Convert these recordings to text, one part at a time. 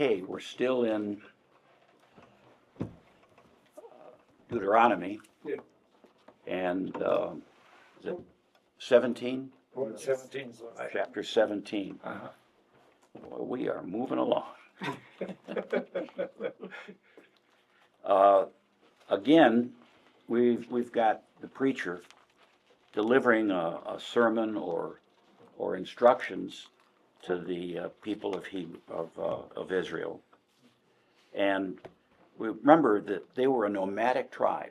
Okay, we're still in Deuteronomy. Yeah. And is it 17? 17 is right. Chapter 17. Uh-huh. Well, we are moving along. Again, we've got the preacher delivering a sermon or instructions to the people of Israel. And we remember that they were a nomadic tribe.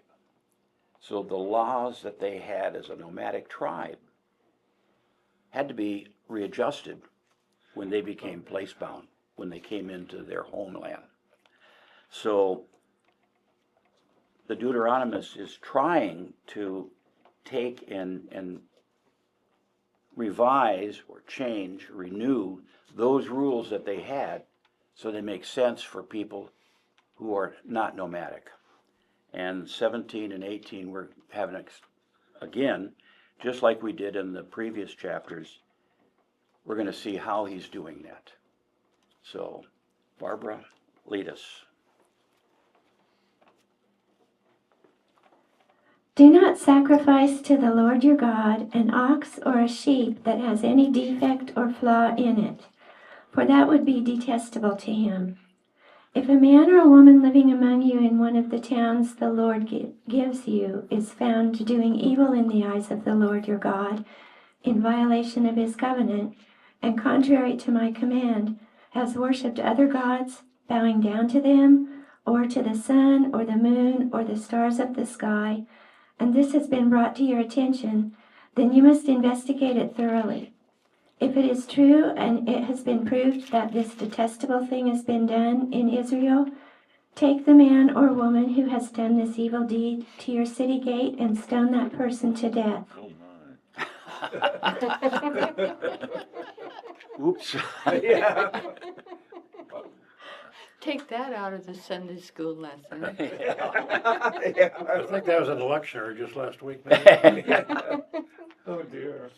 So the laws that they had as a nomadic tribe had to be readjusted when they became place-bound, when they came into their homeland. So the Deuteronomist is trying to take and revise or change, renew those rules that they had so they make sense for people who are not nomadic. And 17 and 18 we're having, again, just like we did in the previous chapters, we're going to see how he's doing that. So, Barbara, lead us. Do not sacrifice to the Lord your God an ox or a sheep that has any defect or flaw in it, for that would be detestable to him. If a man or a woman living among you in one of the towns the Lord gives you is found doing evil in the eyes of the Lord your God, in violation of his covenant, and contrary to my command, has worshipped other gods, bowing down to them, or to the sun, or the moon, or the stars of the sky, and this has been brought to your attention, then you must investigate it thoroughly. If it is true and it has been proved that this detestable thing has been done in Israel, take the man or woman who has done this evil deed to your city gate and stone that person to death. Oops. Yeah. Take that out of the Sunday school lesson. Yeah. I think that was in the lectionary just last week, maybe. Oh dear.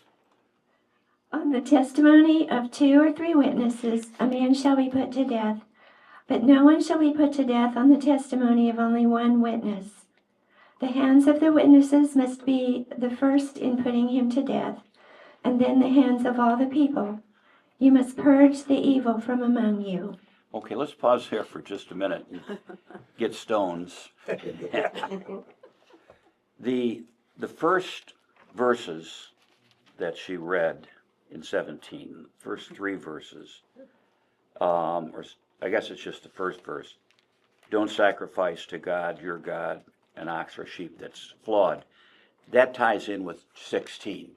On the testimony of 2 or 3 witnesses, a man shall be put to death, but no one shall be put to death on the testimony of only one witness. The hands of the witnesses must be the first in putting him to death, and then the hands of all the people. You must purge the evil from among you. Okay, let's pause here for just a minute and get stones. The first verses that she read in 17, first 3 verses, or I guess it's just the first verse. Don't sacrifice to God, your God, an ox or sheep that's flawed. That ties in with 16.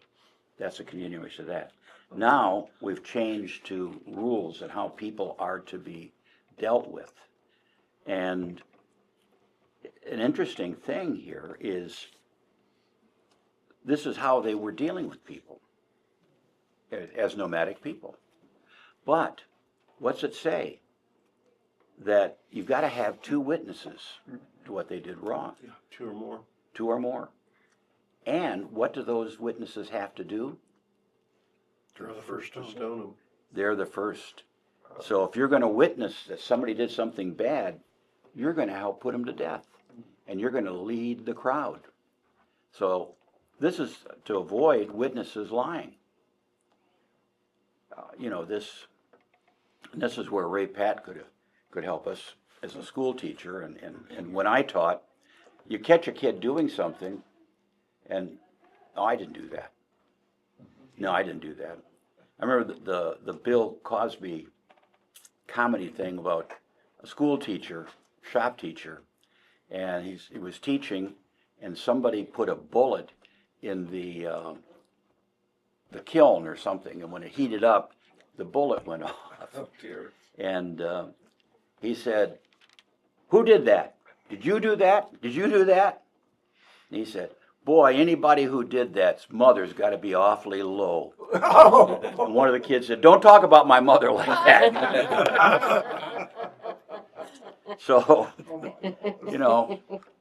That's a continuation of that. Now we've changed to rules and how people are to be dealt with. And an interesting thing here is this is how they were dealing with people as nomadic people. But what's it say? That you've got to have 2 witnesses to what they did wrong. Yeah, 2 or more. 2 or more. And what do those witnesses have to do? They're the first to stone them. They're the first. So if you're going to witness that somebody did something bad, you're going to help put them to death. And you're going to lead the crowd. So this is to avoid witnesses lying. This is where Ray Pat could help us as a school teacher. And when I taught, you catch a kid doing something, and I didn't do that. No, I didn't do that. I remember the Bill Cosby comedy thing about a school teacher, shop teacher, and he was teaching, and somebody put a bullet in the kiln or something, and when it heated up, the bullet went off. Oh dear. And he said, "Who did that? Did you do that? Did you do that?" And he said, "Boy, anybody who did that's mother's got to be awfully low." And one of the kids said, "Don't talk about my mother like that." So,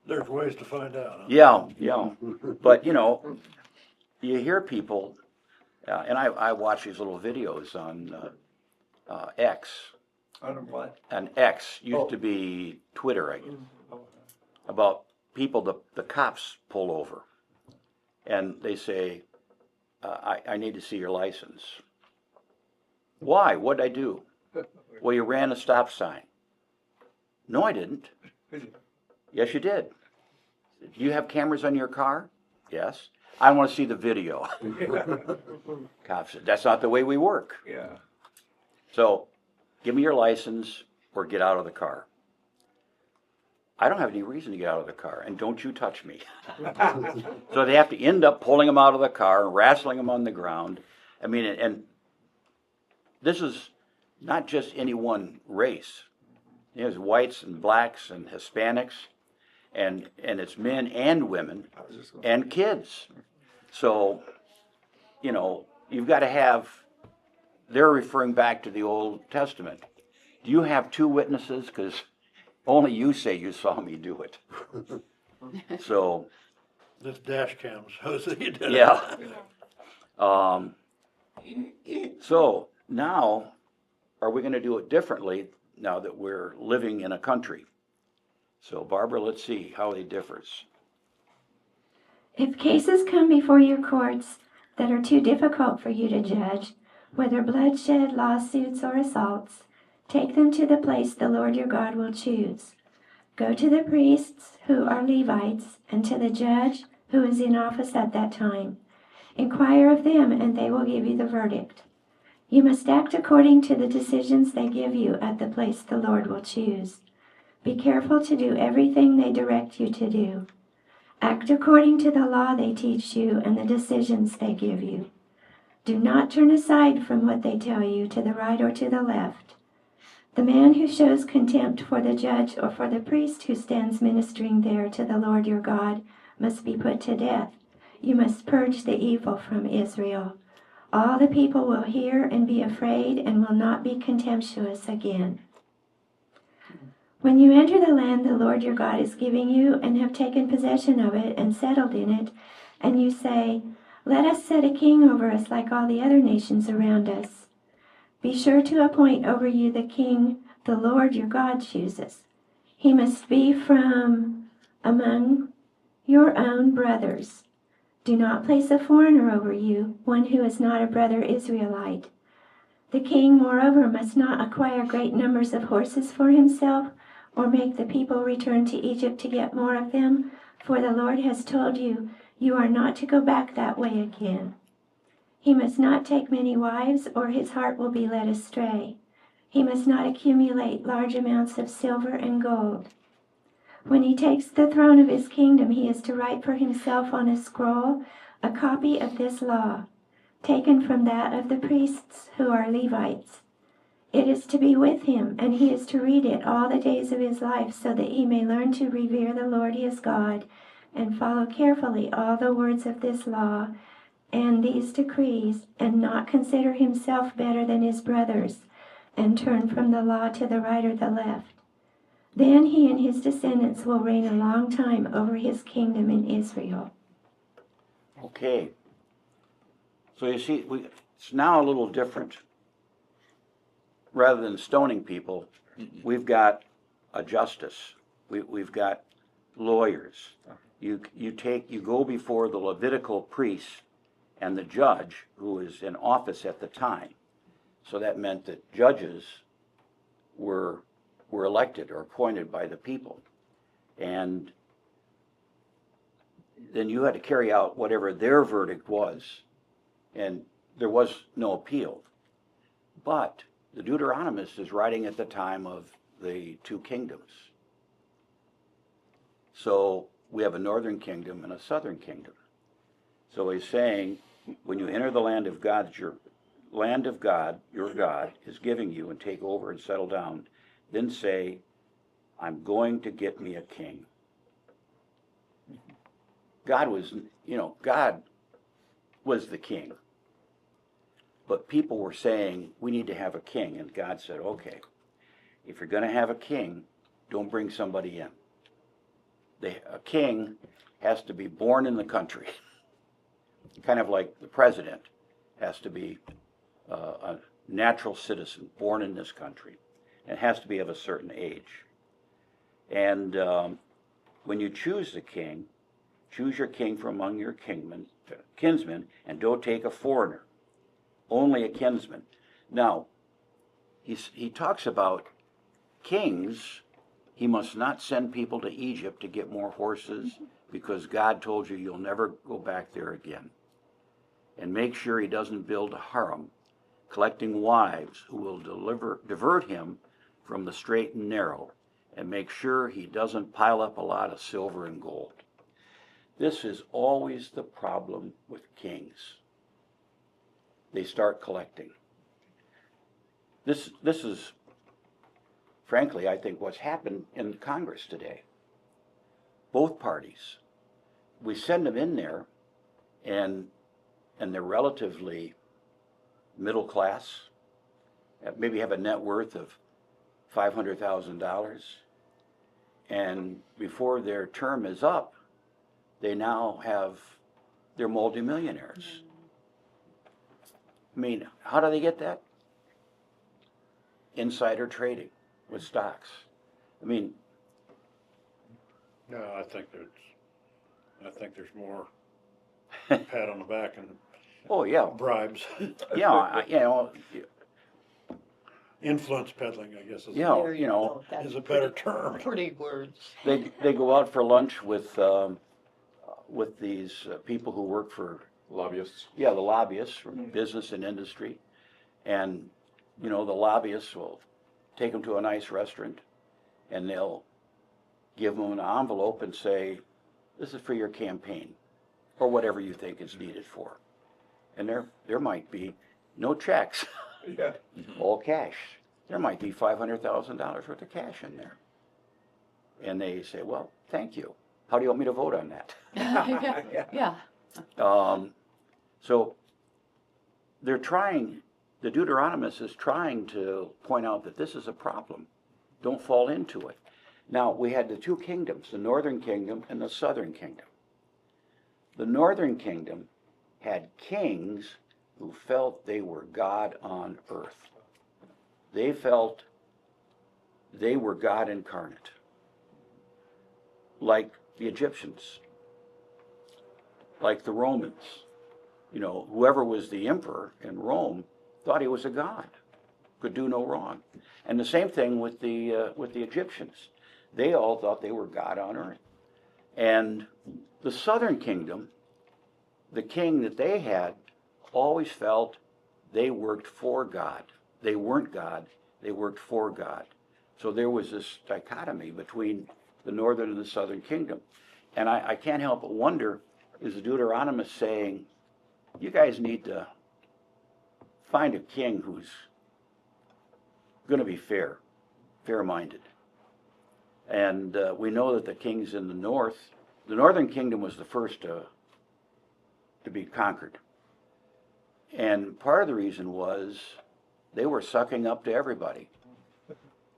There's ways to find out. Huh? yeah. But, you hear people, and I watch these little videos on X, On what? an X, used Oh. to be Twitter, I guess, Oh, about people the cops pull over. And they say, I need to see your license. Why? What'd I do? Well, you ran a stop sign. No, I didn't. Yes, you did. Do you have cameras on your car? Yes. I want to see the video. Cop said, that's not the way we work. Yeah. So, give me your license or get out of the car. I don't have any reason to get out of the car, and don't you touch me. So they have to end up pulling him out of the car and wrestling him on the ground. I mean, and this is not just any one race. There's whites and blacks and Hispanics, and it's men and women I was just gonna- and kids. So, you know, you've got to have, they're referring back to the Old Testament. Do you have two witnesses? Because only you say you saw me do it. So, This dash cam shows that you did it. yeah. So now, are we going to do it differently now that we're living in a country? So Barbara, let's see how it differs. If cases come before your courts that are too difficult for you to judge, whether bloodshed, lawsuits, or assaults, take them to the place the Lord your God will choose. Go to the priests who are Levites and to the judge who is in office at that time. Inquire of them, and they will give you the verdict. You must act according to the decisions they give you at the place the Lord will choose. Be careful to do everything they direct you to do. Act according to the law they teach you and the decisions they give you. Do not turn aside from what they tell you to the right or to the left. The man who shows contempt for the judge or for the priest who stands ministering there to the Lord your God must be put to death. You must purge the evil from Israel. All the people will hear and be afraid and will not be contemptuous again. When you enter the land the Lord your God is giving you and have taken possession of it and settled in it, and you say, let us set a king over us like all the other nations around us. Be sure to appoint over you the king the Lord your God chooses. He must be from among your own brothers. Do not place a foreigner over you, one who is not a brother Israelite. The king, moreover, must not acquire great numbers of horses for himself, or make the people return to Egypt to get more of them, for the Lord has told you, you are not to go back that way again. He must not take many wives, or his heart will be led astray. He must not accumulate large amounts of silver and gold. When he takes the throne of his kingdom, he is to write for himself on a scroll a copy of this law, taken from that of the priests who are Levites. It is to be with him, and he is to read it all the days of his life, so that he may learn to revere the Lord his God, and follow carefully all the words of this law and these decrees, and not consider himself better than his brothers, and turn from the law to the right or the left. Then he and his descendants will reign a long time over his kingdom in Israel. Okay. So you see, it's now a little different. Rather than stoning people, we've got a justice. We've got lawyers. You go before the Levitical priest and the judge who is in office at the time. So that meant that judges were elected or appointed by the people. And then you had to carry out whatever their verdict was. And there was no appeal. But the Deuteronomist is writing at the time of the two kingdoms. So we have a northern kingdom and a southern kingdom. So he's saying, when you enter the land of God, your God, is giving you, and take over and settle down, then say, I'm going to get me a king. God was the king. But people were saying, we need to have a king. And God said, okay, if you're going to have a king, don't bring somebody in. A king has to be born in the country. Kind of like the president has to be a natural citizen, born in this country. and has to be of a certain age. And when you choose the king, choose your king from among your kinsmen, and don't take a foreigner, only a kinsman. Now, he talks about kings. He must not send people to Egypt to get more horses, because God told you you'll never go back there again. And make sure he doesn't build a harem, collecting wives who will divert him from the straight and narrow, and make sure he doesn't pile up a lot of silver and gold. This is always the problem with kings. They start collecting. This is, frankly, I think what's happened in Congress today. Both parties. We send them in there, and they're relatively middle class, maybe have a net worth of $500,000, and before their term is up, they're multimillionaires. I mean, how do they get that? Insider trading with stocks. I mean, No, I think there's more pat on the back and oh yeah, bribes. yeah, Influence peddling, I guess is, Yeah, There you know, go. That's is a better term. pretty words. they go out for lunch with these people who work for Lobbyists. the lobbyists from business and industry, and the lobbyists will take them to a nice restaurant, and they'll give them an envelope and say, "This is for your campaign," or whatever you think it's needed for. And there might be no checks, Yeah. all cash. There might be $500,000 worth of cash in there. And they say, "Well, thank you. How do you want me to vote on that?" Yeah. So they're trying, the Deuteronomist is trying to point out that this is a problem. Don't fall into it. Now, we had the two kingdoms, the northern kingdom and the southern kingdom. The northern kingdom had kings who felt they were God on earth. They felt they were God incarnate, like the Egyptians, like the Romans. Whoever was the emperor in Rome thought he was a god, could do no wrong. And the same thing with the Egyptians. They all thought they were God on earth. And the southern kingdom, the king that they had, always felt they worked for God. They weren't God, they worked for God. So there was this dichotomy between the northern and the southern kingdom. And I can't help but wonder, is the Deuteronomist saying, you guys need to find a king who's going to be fair-minded. And we know that the kings in the northern kingdom was the first to be conquered. And part of the reason was they were sucking up to everybody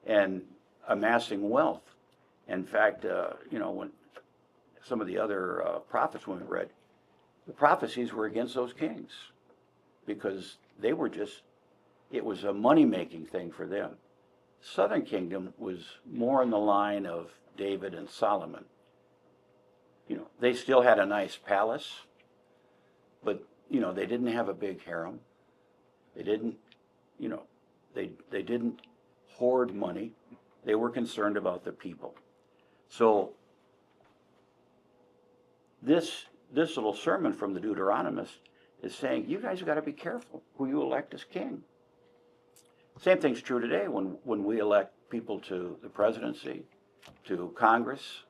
and amassing wealth. In fact, when some of the other prophets when we read, the prophecies were against those kings because it was a money-making thing for them. Southern kingdom was more in the line of David and Solomon. They still had a nice palace, but they didn't have a big harem. They didn't, they didn't hoard money. They were concerned about the people. So this little sermon from the Deuteronomist is saying, you guys have got to be careful who you elect as king. Same thing's true today when we elect people to the presidency, to Congress,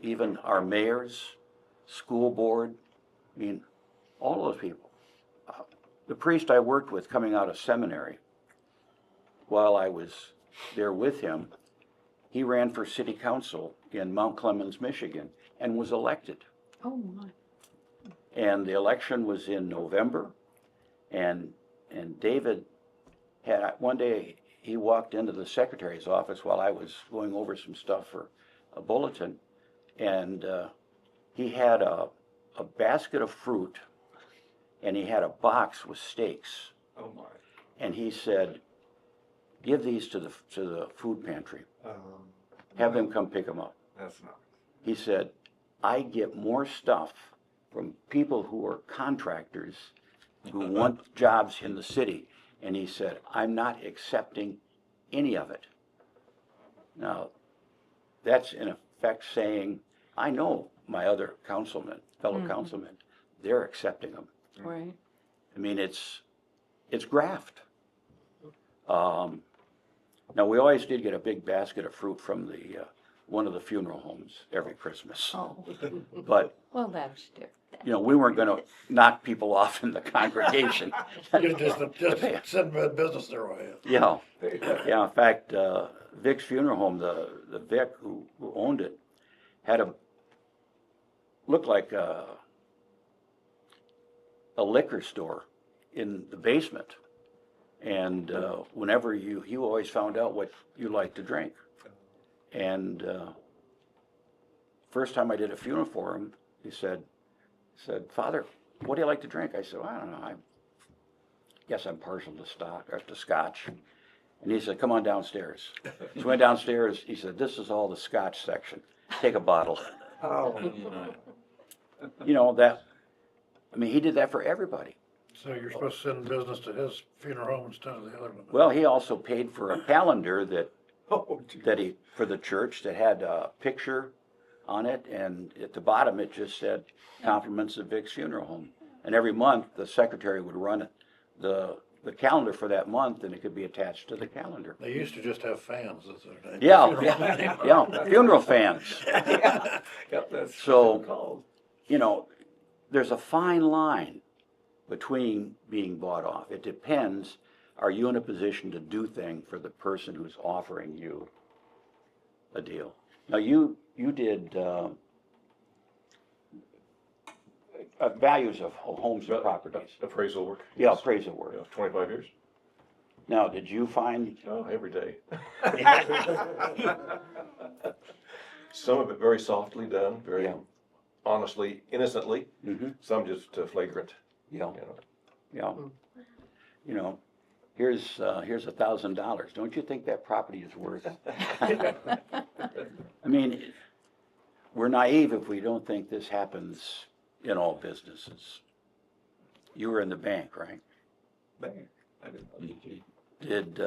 even our mayors, school board, all of those people. The priest I worked with coming out of seminary, while I was there with him, he ran for city council in Mount Clemens, Michigan, and was elected. Oh, my. And the election was in November, and David had, one day he walked into the secretary's office while I was going over some stuff for a bulletin, and he had a basket of fruit, and he had a box with steaks. Oh my. And he said, give these to the food pantry. Um, Have them come pick them up. That's not. He said, I get more stuff from people who are contractors who want jobs in the city. And he said, I'm not accepting any of it. Now, that's in effect saying, I know my other councilmen, fellow councilmen, they're accepting them. Right. I mean, it's graft. Now, we always did get a big basket of fruit from the one of the funeral homes every Christmas. Oh, But, well, that's different. you know, we weren't gonna knock people off in the congregation. Just send them business their way. Yeah, yeah, in fact, Vic's funeral home, the Vic who owned it, had looked like a liquor store in the basement. And whenever he always found out what you liked to drink. And first time I did a funeral for him, he said, Father, what do you like to drink? I said, well, I don't know. I guess I'm partial to scotch. And he said, come on downstairs. So we went downstairs. He said, this is all the scotch section. Take a bottle. Oh, You know, he did that for everybody. So you're supposed to send business to his funeral home instead of the other one. Well, he also paid for a calendar oh, gee. for the church that had a picture on it, and at the bottom it just said compliments of Vic's funeral home. And every month the secretary would run the calendar for that month, and it could be attached to the calendar. They used to just have fans, that's their name. Yeah, funeral fans. Yeah. Yep, that's So- what it's called. You know, there's a fine line between being bought off. It depends, are you in a position to do thing for the person who's offering you a deal? Now, you did values of homes and properties. Appraisal work. Yeah, yes. appraisal work. Yeah, 25 years. Now, did you find, Oh, every day. Some of it very softly done, very Yeah. honestly, innocently. Mhm. Some just flagrant. yeah, You know. yeah, you know, here's $1,000. Don't you think that property is worth? I mean, we're naive if we don't think this happens in all businesses. You were in the bank, right? Bang. I didn't know. Did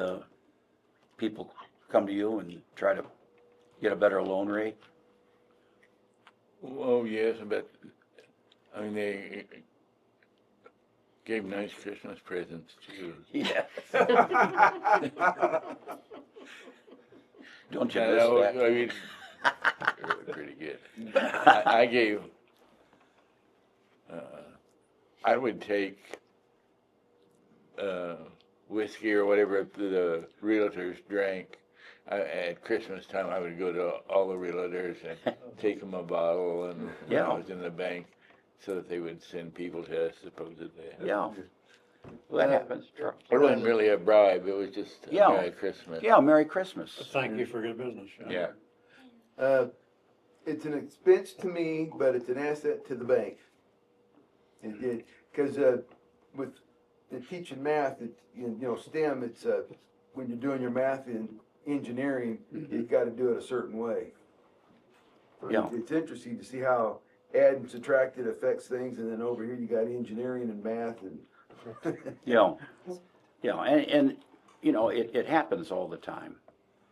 people come to you and try to get a better loan rate? Oh, yes, but, I mean, they gave nice Christmas presents too. Yeah. Don't you And miss I that? mean, it was pretty good. I gave, I would take, whiskey or whatever the realtors drank. At Christmas time, I would go to all the realtors and take them a bottle, and when Yeah. I was in the bank, so that they would send people to us supposedly. Yeah. Well, that happens. Sure. It wasn't really a bribe, it was just a Yeah. Merry Christmas. Yeah, Merry Christmas. Thank you for good business. Yeah. It's an expense to me, but it's an asset to the bank. Because with the teaching math, STEM, it's when you're doing your math in engineering, you've got to do it a certain way. Yeah. It's interesting to see how add and subtract it affects things, and then over here you got engineering and math and. Yeah. Yeah, and you know, it happens all the time.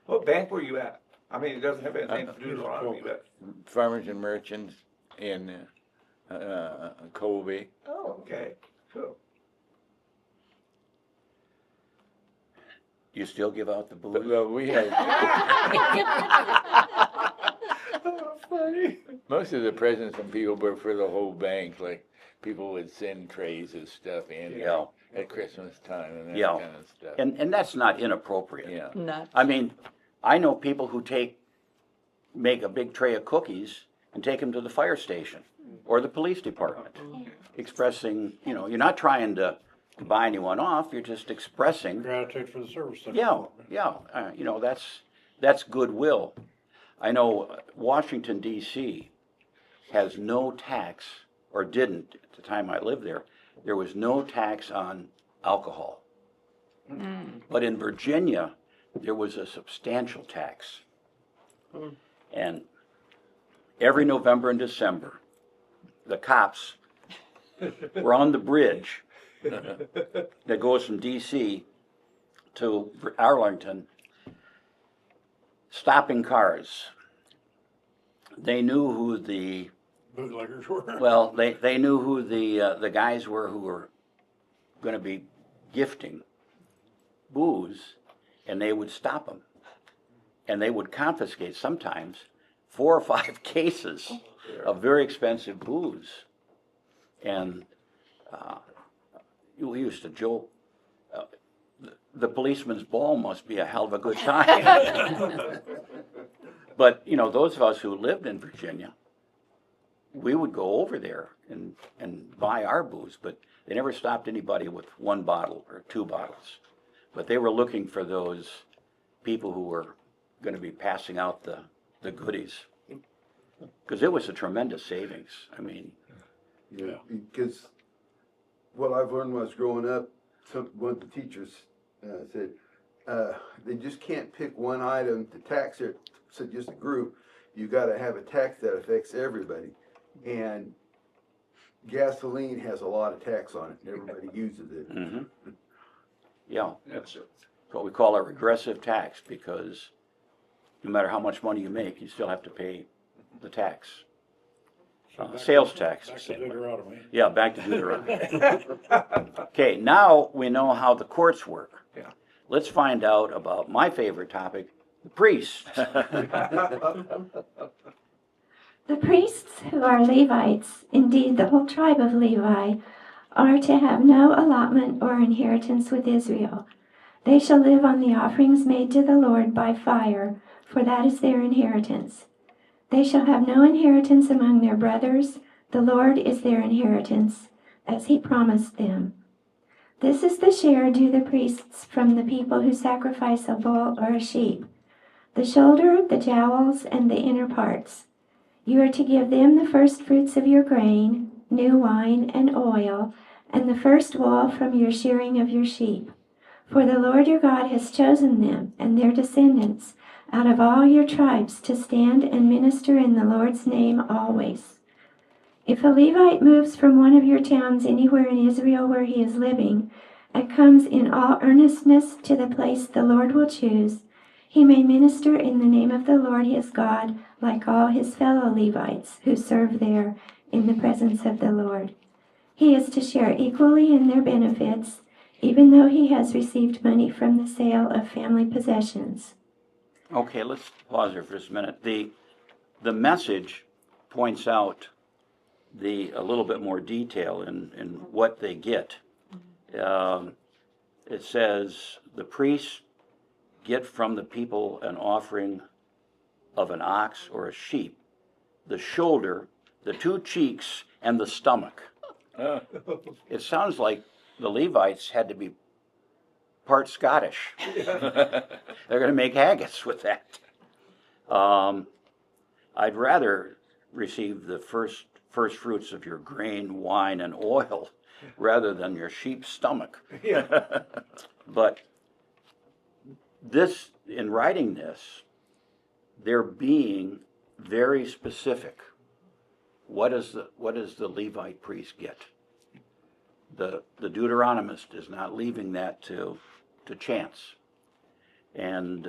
What bank were you at? I mean, it doesn't have anything to do with Deuteronomy, but. Farmers and merchants in Colby. Oh, okay, cool. You still give out the But, booze? well, we had, Funny. most of the presents from people were for the whole bank, like people would send trays of stuff in Yeah. at Christmas time and that Yeah. kind of stuff. And that's not inappropriate. Yeah. Not, I mean, I know people who make a big tray of cookies and take them to the fire station or the police department, expressing, you know, you're not trying to buy anyone off, you're just expressing, Gratitude for the service. that yeah, you perform. yeah, you know, that's goodwill. I know Washington DC has no tax, or didn't at the time I lived there was no tax on alcohol. But in Virginia, there was a substantial tax. And every November and December, the cops were on the bridge that goes from DC to Arlington, stopping cars. They knew who the Bootleggers were. well, they knew who the guys were who were going to be gifting booze, and they would stop them, and they would confiscate sometimes 4 or 5 cases of very expensive booze, and we used to joke. The policeman's ball must be a hell of a good time. But, you know, those of us who lived in Virginia, we would go over there and buy our booze, but they never stopped anybody with 1 bottle or 2 bottles. But they were looking for those people who were going to be passing out the goodies. Because it was a tremendous savings. I mean, Yeah, because what I've learned when I was growing up, one of the teachers said, they just can't pick one item to tax it, so just a group. You gotta have a tax that affects everybody. And gasoline has a lot of tax on it, and everybody uses it. mhm. Yeah, that's what we call a regressive tax, because no matter how much money you make, you still have to pay the tax. So back Sales to- tax. Back to Deuteronomy. Yeah, back to Deuteronomy. Okay, now we know how the courts work. Yeah. Let's find out about my favorite topic, the priests. The priests who are Levites, indeed the whole tribe of Levi, are to have no allotment or inheritance with Israel. They shall live on the offerings made to the Lord by fire, for that is their inheritance. They shall have no inheritance among their brothers. The Lord is their inheritance, as he promised them. This is the share due the priests from the people who sacrifice a bull or a sheep: the shoulder, the jowls, and the inner parts. You are to give them the first fruits of your grain, new wine, and oil, and the first wool from your shearing of your sheep. For the Lord your God has chosen them and their descendants out of all your tribes to stand and minister in the Lord's name always. If a Levite moves from one of your towns anywhere in Israel where he is living, and comes in all earnestness to the place the Lord will choose, he may minister in the name of the Lord his God, like all his fellow Levites who serve there in the presence of the Lord. He is to share equally in their benefits, even though he has received money from the sale of family possessions. Okay, let's pause here for just a minute. The message points out a little bit more detail in what they get. It says the priests get from the people an offering of an ox or a sheep, the shoulder, the 2 cheeks, and the stomach. It sounds like the Levites had to be part Scottish. They're going to make haggis with that. I'd rather receive the first fruits of your grain, wine, and oil rather than your sheep's stomach. Yeah. But this, in writing this, they're being very specific. What does the Levite priest get? The Deuteronomist is not leaving that to chance. And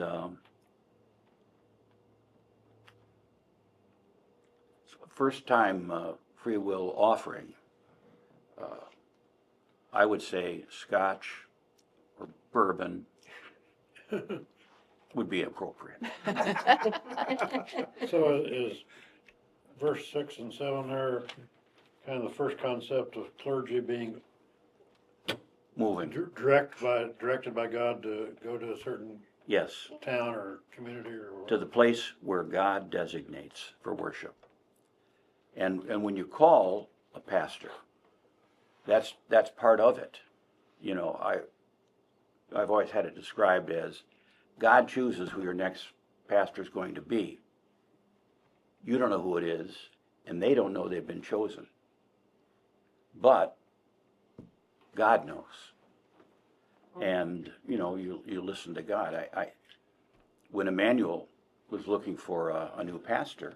first time free will offering, I would say Scotch or bourbon would be appropriate. So is verse 6 and 7 there kind of the first concept of clergy being Moving, directed by God to go to a certain yes, town or community or to whatever? the place where God designates for worship. And when you call a pastor, that's part of it. You know, I've always had it described as God chooses who your next pastor is going to be. You don't know who it is, and they don't know they've been chosen. But God knows. And, you know, you listen to God. when Emmanuel was looking for a new pastor,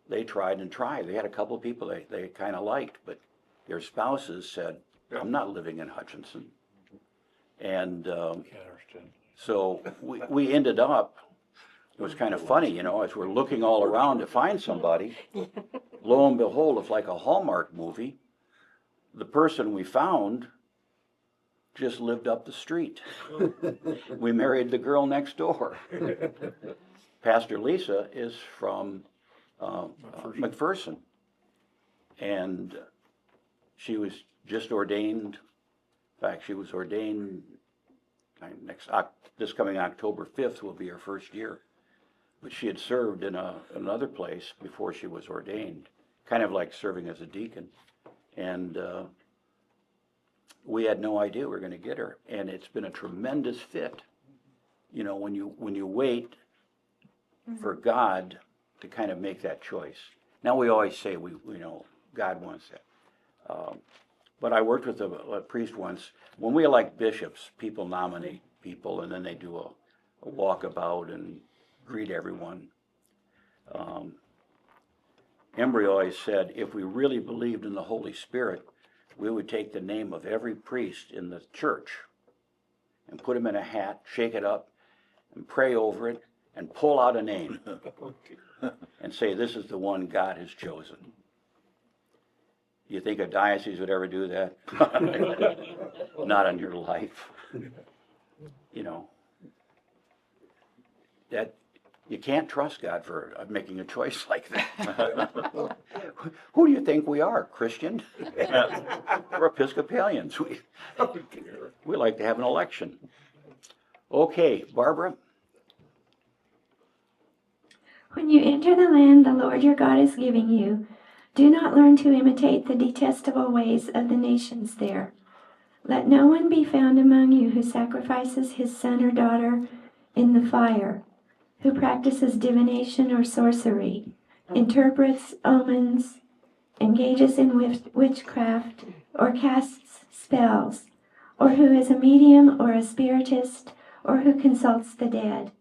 they tried and tried. They had a couple of people they kind of liked, but their spouses said, I'm not living in Hutchinson. And Can't understand. so we ended up, it was kind of funny, you know, as we're looking all around to find somebody, lo and behold, it's like a Hallmark movie. The person we found just lived up the street. We married the girl next door. Pastor Lisa is from McPherson. And she was just ordained. In fact, she was ordained this coming October 5th will be her first year. But she had served in another place before she was ordained, kind of like serving as a deacon. And we had no idea we were going to get her. And it's been a tremendous fit. You know, when you wait for God to kind of make that choice. Now we always say we know God wants that. But I worked with a priest once. When we elect bishops, people nominate people, and then they do a walkabout and greet everyone. Embry always said, if we really believed in the Holy Spirit, we would take the name of every priest in the church and put him in a hat, shake it up, and pray over it, and pull out a name and say, this is the one God has chosen. You think a diocese would ever do that? Not in your life. You know, that you can't trust God for making a choice like that. Who do you think we are? Christian? We're Episcopalians. We like to have an election. Okay, Barbara. When you enter the land the Lord your God is giving you, do not learn to imitate the detestable ways of the nations there. Let no one be found among you who sacrifices his son or daughter in the fire, who practices divination or sorcery, interprets omens, engages in witchcraft, or casts spells, or who is a medium or a spiritist, or who consults the dead.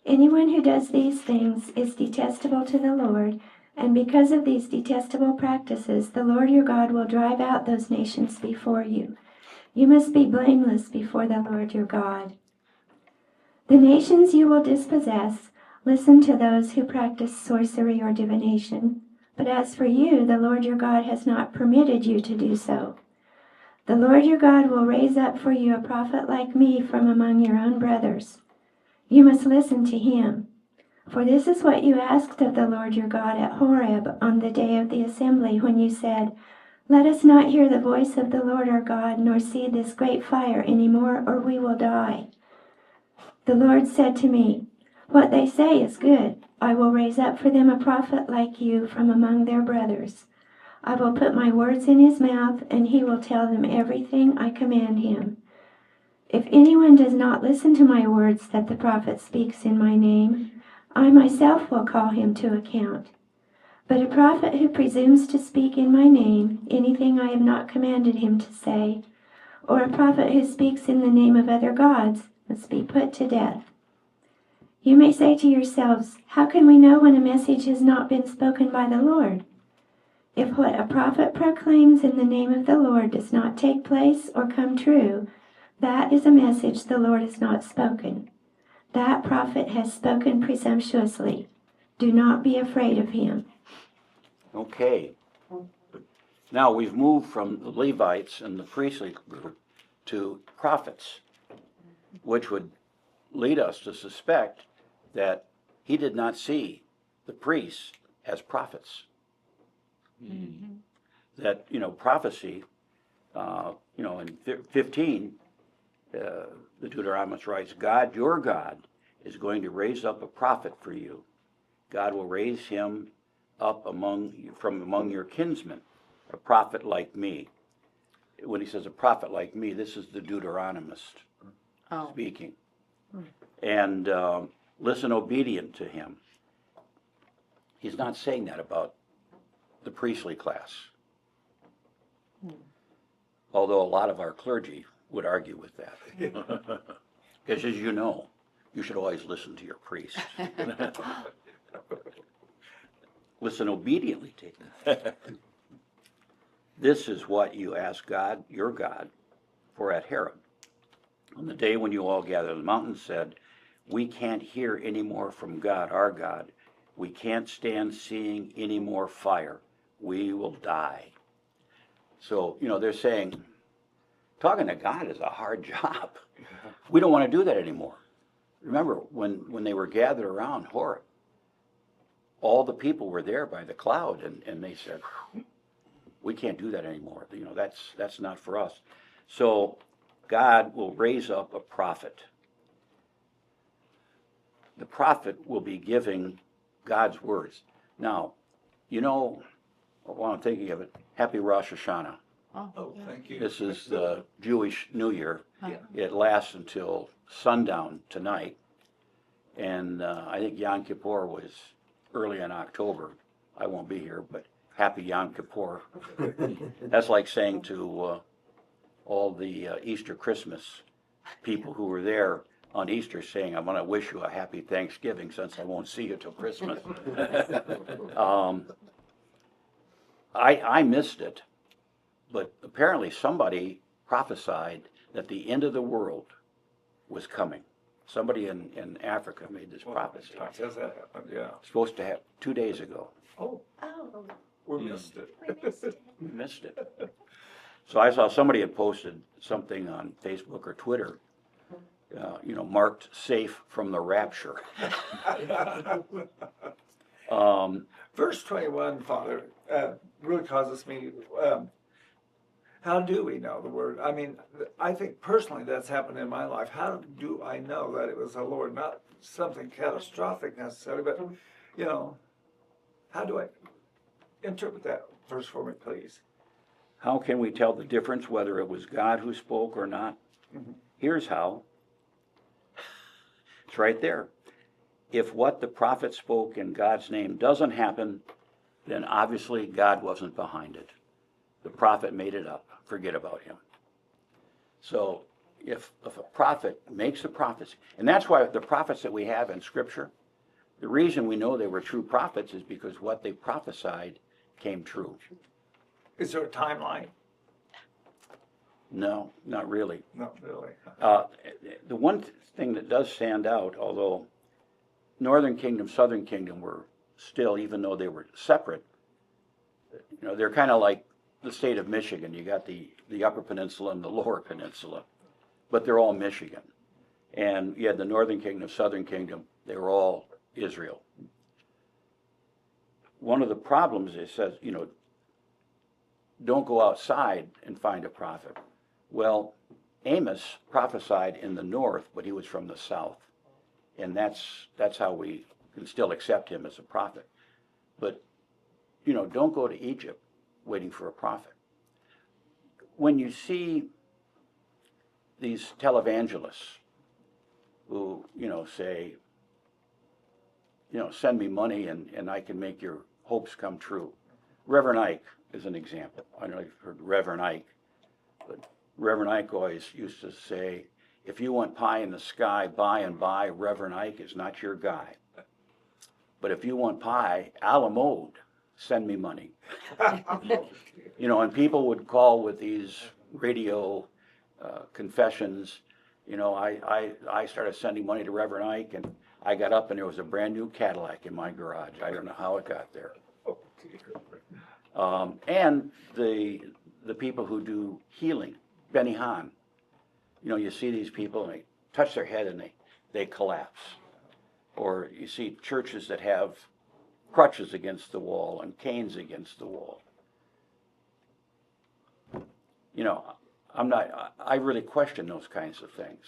Anyone who does these things is detestable to the Lord, and because of these detestable practices, the Lord your God will drive out those nations before you. You must be blameless before the Lord your God. The nations you will dispossess, listen to those who practice sorcery or divination. But as for you, the Lord your God has not permitted you to do so. The Lord your God will raise up for you a prophet like me from among your own brothers. You must listen to him. For this is what you asked of the Lord your God at Horeb on the day of the assembly, when you said, let us not hear the voice of the Lord our God, nor see this great fire any more, or we will die. The Lord said to me, what they say is good. I will raise up for them a prophet like you from among their brothers. I will put my words in his mouth, and he will tell them everything I command him. If anyone does not listen to my words that the prophet speaks in my name, I myself will call him to account. But a prophet who presumes to speak in my name anything I have not commanded him to say, or a prophet who speaks in the name of other gods, must be put to death. You may say to yourselves, how can we know when a message has not been spoken by the Lord? If what a prophet proclaims in the name of the Lord does not take place or come true, that is a message the Lord has not spoken. That prophet has spoken presumptuously. Do not be afraid of him. Okay. Now we've moved from the Levites and the priestly group to prophets, which would lead us to suspect that he did not see the priests as prophets. Mm-hmm. That, prophecy, in 15, the Deuteronomist writes, God, your God, is going to raise up a prophet for you. God will raise him up from among your kinsmen, a prophet like me. When he says a prophet like me, this is the Deuteronomist speaking. And listen obedient to him. He's not saying that about the priestly class. Although a lot of our clergy would argue with that. Because as you know, You should always listen to your priest. Listen obediently to them. This is what you ask God, your God, for at Horeb. On the day when you all gathered on the mountain, said, we can't hear any more from God, our God. We can't stand seeing any more fire. We will die. So, they're saying, talking to God is a hard job. We don't want to do that anymore. Remember, when they were gathered around Horeb, all the people were there by the cloud, and they said, we can't do that anymore. That's not for us. So God will raise up a prophet. The prophet will be giving God's words. Now, while I'm thinking of it, Happy Rosh Hashanah. Oh, thank you. This is the Jewish New Year. Yeah. It lasts until sundown tonight. And I think Yom Kippur was early in October. I won't be here, but Happy Yom Kippur. That's like saying to all the Easter Christmas people who were there on Easter, saying, I'm going to wish you a happy Thanksgiving since I won't see you till Christmas. I missed it, but apparently somebody prophesied that the end of the world was coming. Somebody in Africa made this prophecy. Well, says that happened, yeah. Supposed to have 2 days ago. Oh, Oh, we missed it. we missed it. We missed it. So I saw somebody had posted something on Facebook or Twitter, marked safe from the rapture. Verse 21, Father, really causes me, how do we know the word? I mean, I think personally that's happened in my life. How do I know that it was the Lord? Not something catastrophic necessarily, but, how do I interpret that verse for me, please? How can we tell the difference whether it was God who spoke or not? Here's how. It's right there. If what the prophet spoke in God's name doesn't happen, then obviously God wasn't behind it. The prophet made it up. Forget about him. So if a prophet makes a prophecy, and that's why the prophets that we have in Scripture, the reason we know they were true prophets is because what they prophesied came true. Is there a timeline? No, not really. Not really. The one thing that does stand out, although Northern Kingdom, Southern Kingdom were still, even though they were separate, they're kind of like the state of Michigan. You got the Upper Peninsula and the Lower Peninsula, but they're all Michigan. And you had the Northern Kingdom, Southern Kingdom, they were all Israel. One of the problems is, says, don't go outside and find a prophet. Well, Amos prophesied in the north, but he was from the south. And that's how we can still accept him as a prophet. But, don't go to Egypt waiting for a prophet. When you see these televangelists who, say, send me money and I can make your hopes come true. Reverend Ike is an example. I don't know if you've heard Reverend Ike, but Reverend Ike always used to say, if you want pie in the sky, by and by, Reverend Ike is not your guy. But if you want pie, a la mode, send me money. And people would call with these radio confessions. I started sending money to Reverend Ike, and I got up and there was a brand new Cadillac in my garage. I don't know how it got there. And the people who do healing, Benny Hinn. You see these people and they touch their head and they collapse. Or you see churches that have crutches against the wall and canes against the wall. I really question those kinds of things.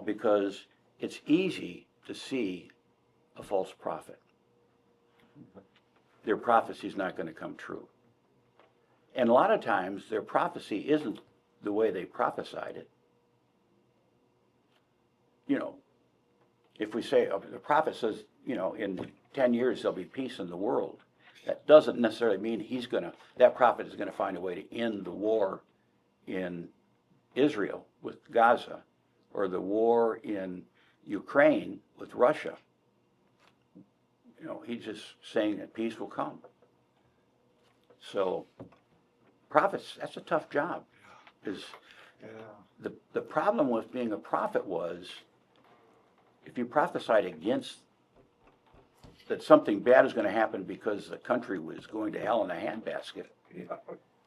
Because it's easy to see a false prophet. Their prophecy is not going to come true. And a lot of times their prophecy isn't the way they prophesied it. If we say, the prophet says, in 10 years there'll be peace in the world, that doesn't necessarily mean that prophet is going to find a way to end the war in Israel with Gaza, or the war in Ukraine with Russia. You know, he's just saying that peace will come. So, prophets, that's a tough job. Because Yeah. the problem with being a prophet was, if you prophesied against that something bad is going to happen because the country was going to hell in a handbasket, Yeah.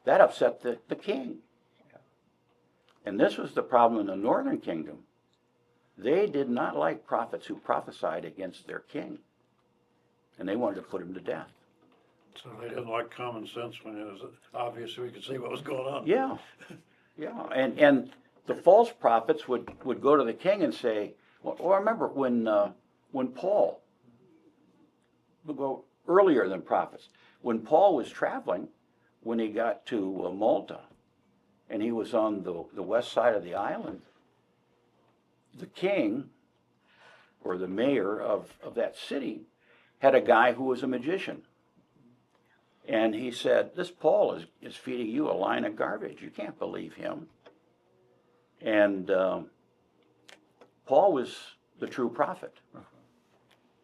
that upset the king. And this was the problem in the northern kingdom. They did not like prophets who prophesied against their king. And they wanted to put him to death. So they didn't like common sense when it was obvious we could see what was going on. Yeah, yeah. And the false prophets would go to the king and say, well, I remember when Paul, we'll go earlier than prophets, when Paul was traveling, when he got to Malta, and he was on the west side of the island, the king, or the mayor of that city, had a guy who was a magician. And he said, this Paul is feeding you a line of garbage. You can't believe him. And Paul was the true prophet.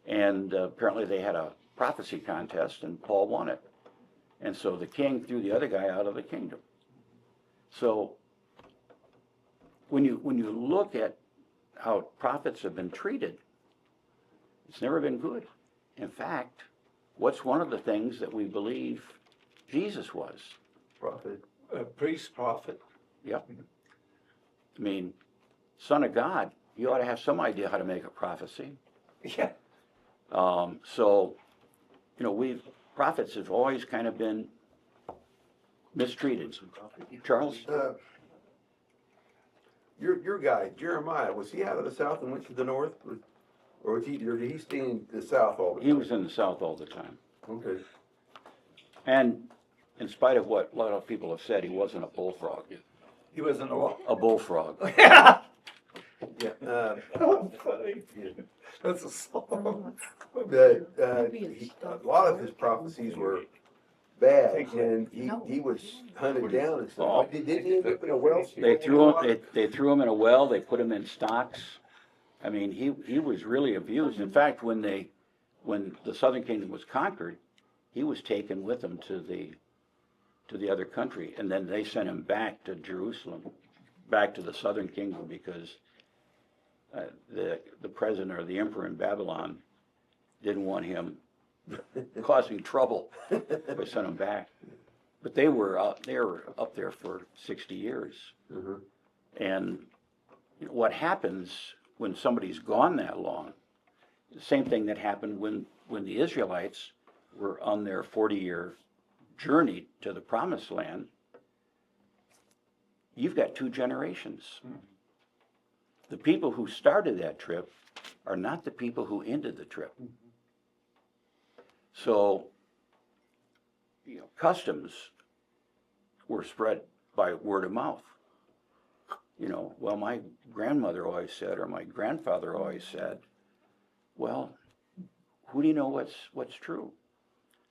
And apparently they had a prophecy contest, and Paul won it. And so the king threw the other guy out of the kingdom. So when you look at how prophets have been treated, it's never been good. In fact, what's one of the things that we believe Jesus was? Prophet. A priest, prophet. Yep. I mean, Son of God, you ought to have some idea how to make a prophecy. Yeah. So, you know, prophets have always kind of been mistreated. Charles? Your guy, Jeremiah, was he out of the south and went to the north? Or did he stay in the south all the time? He was in the South all the time. Okay. And in spite of what a lot of people have said, he wasn't a bullfrog. He was in the wall. A bullfrog. Yeah. Yeah. Funny. That's a song. A lot of his prophecies were bad, and he was hunted down and Oh. stuff. Didn't he end up in a well? They threw him in a well. They put him in stocks. I mean, he was really abused. In fact, when the Southern Kingdom was conquered, he was taken with them to the other country, and then they sent him back to Jerusalem, back to the Southern Kingdom, because the president or the emperor in Babylon didn't want him causing trouble. They sent him back. But they were up there for 60 years. Mm-hmm. And what happens when somebody's gone that long, the same thing that happened when the Israelites were on their 40-year journey to the Promised Land. You've got two generations. The people who started that trip are not the people who ended the trip. So, customs were spread by word of mouth. Well, my grandmother always said, or my grandfather always said. Well, who do you know what's true?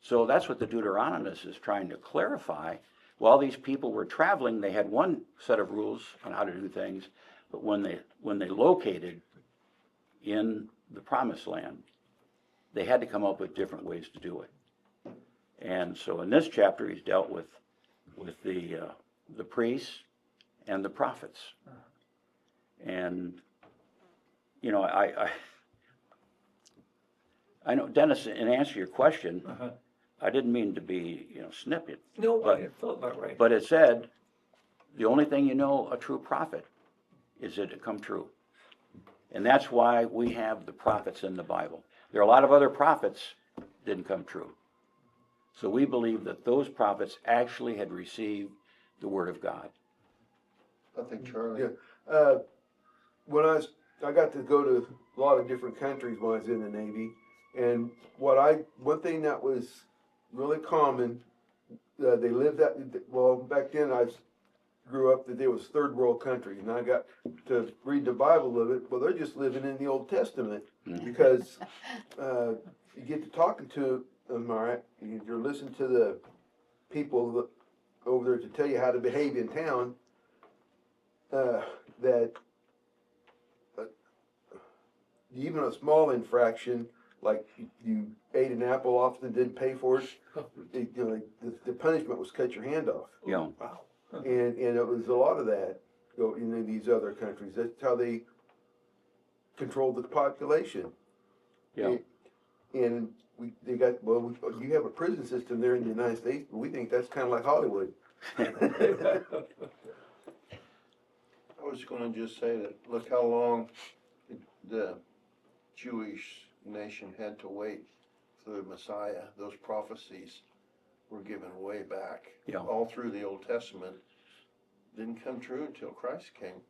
So that's what the Deuteronomist is trying to clarify. While these people were traveling, they had one set of rules on how to do things, but when they located in the Promised Land, they had to come up with different ways to do it. And so in this chapter, he's dealt with the priests and the prophets. And I know, Dennis, in answer to your question, I didn't mean to be snippy. No, But- I felt that way. But it said, the only thing you know a true prophet is it to come true. And that's why we have the prophets in the Bible. There are a lot of other prophets didn't come true. So we believe that those prophets actually had received the word of God. I think Charlie. Yeah. When I got to go to a lot of different countries when I was in the Navy, and one thing that was really common, they lived back then I grew up that there was third world countries, and I got to read the Bible of it. Well, they're just living in the Old Testament because you get to talking to them, all right? You're listening to the people over there to tell you how to behave in town. even a small infraction, like you ate an apple off and didn't pay for it, the punishment was cut your hand off. You know, Wow. And it was a lot of that, in these other countries. That's how they controlled the population. yeah. And you have a prison system there in the United States, but we think that's kind of like Hollywood. I was gonna just say that, look how long the Jewish nation had to wait for the Messiah. Those prophecies were given way back. Yeah. All through the Old Testament. Didn't come true until Christ came.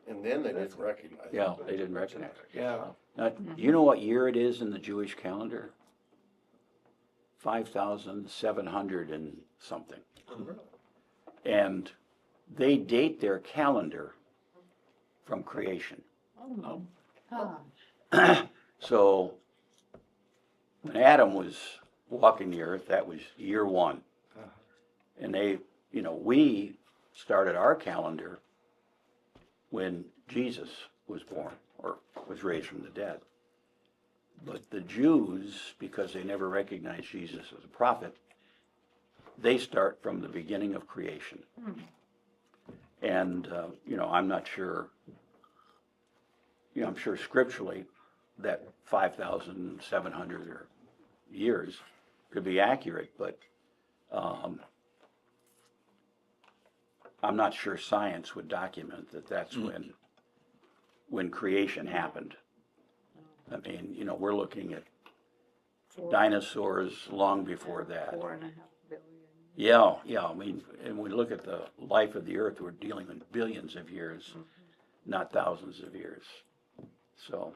And then they didn't recognize it. Yeah, they didn't recognize it. Yeah. Now, do you know what year it is in the Jewish calendar? 5,700 and something. And they date their calendar from creation. Oh, Ah, So when Adam was walking the earth, that was year one. And we started our calendar when Jesus was born or was raised from the dead. But the Jews, because they never recognized Jesus as a prophet, they start from the beginning of creation. And, I'm not sure, I'm sure scripturally that 5,700 years could be accurate, but I'm not sure science would document that that's when creation happened. I mean, we're looking at dinosaurs long before that. 4.5 billion. Yeah, I mean, and when we look at the life of the earth, we're dealing with billions of years, not thousands of years. So,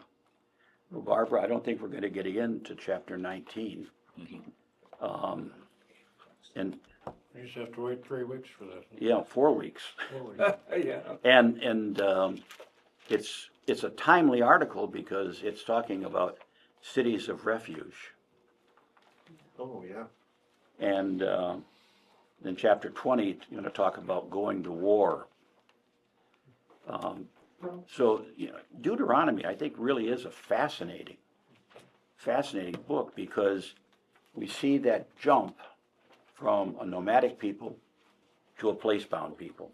well, Barbara, I don't think we're gonna get into chapter 19. And, You just have to wait 3 weeks for that. 4 weeks. yeah. And it's a timely article because it's talking about cities of refuge. Oh, yeah. And then chapter 20, it's going to talk about going to war. So Deuteronomy, I think, really is a fascinating book because we see that jump from a nomadic people to a place-bound people.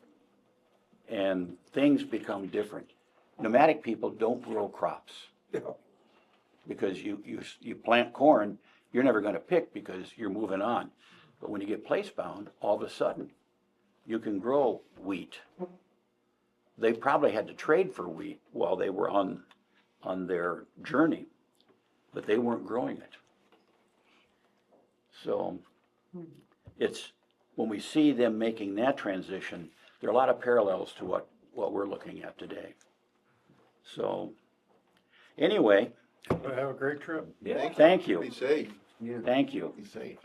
And things become different. Nomadic people don't grow crops Yeah. because you plant corn, you're never going to pick because you're moving on. But when you get place-bound, all of a sudden, you can grow wheat. They probably had to trade for wheat while they were on their journey, but they weren't growing it. So it's when we see them making that transition, there are a lot of parallels to what we're looking at today. So anyway, Have a great trip. Yeah. thank you. Be safe. Thank you. Be safe.